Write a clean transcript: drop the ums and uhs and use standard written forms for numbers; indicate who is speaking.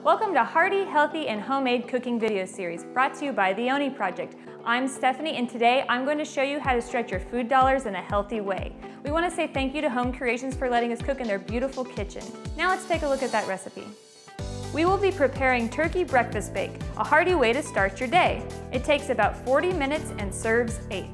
Speaker 1: Welcome to Hearty, Healthy, and Homemade Cooking Video Series, brought to you by the ONIE Project. I'm Stephanie, and today I'm going to show you how to stretch your food dollars in a healthy way. We want to say thank you to Home Creations for letting us cook in their beautiful kitchen. Now let's take a look at that recipe. We will be preparing turkey breakfast bake, a hearty way to start your day. It takes about 40 minutes and serves 8.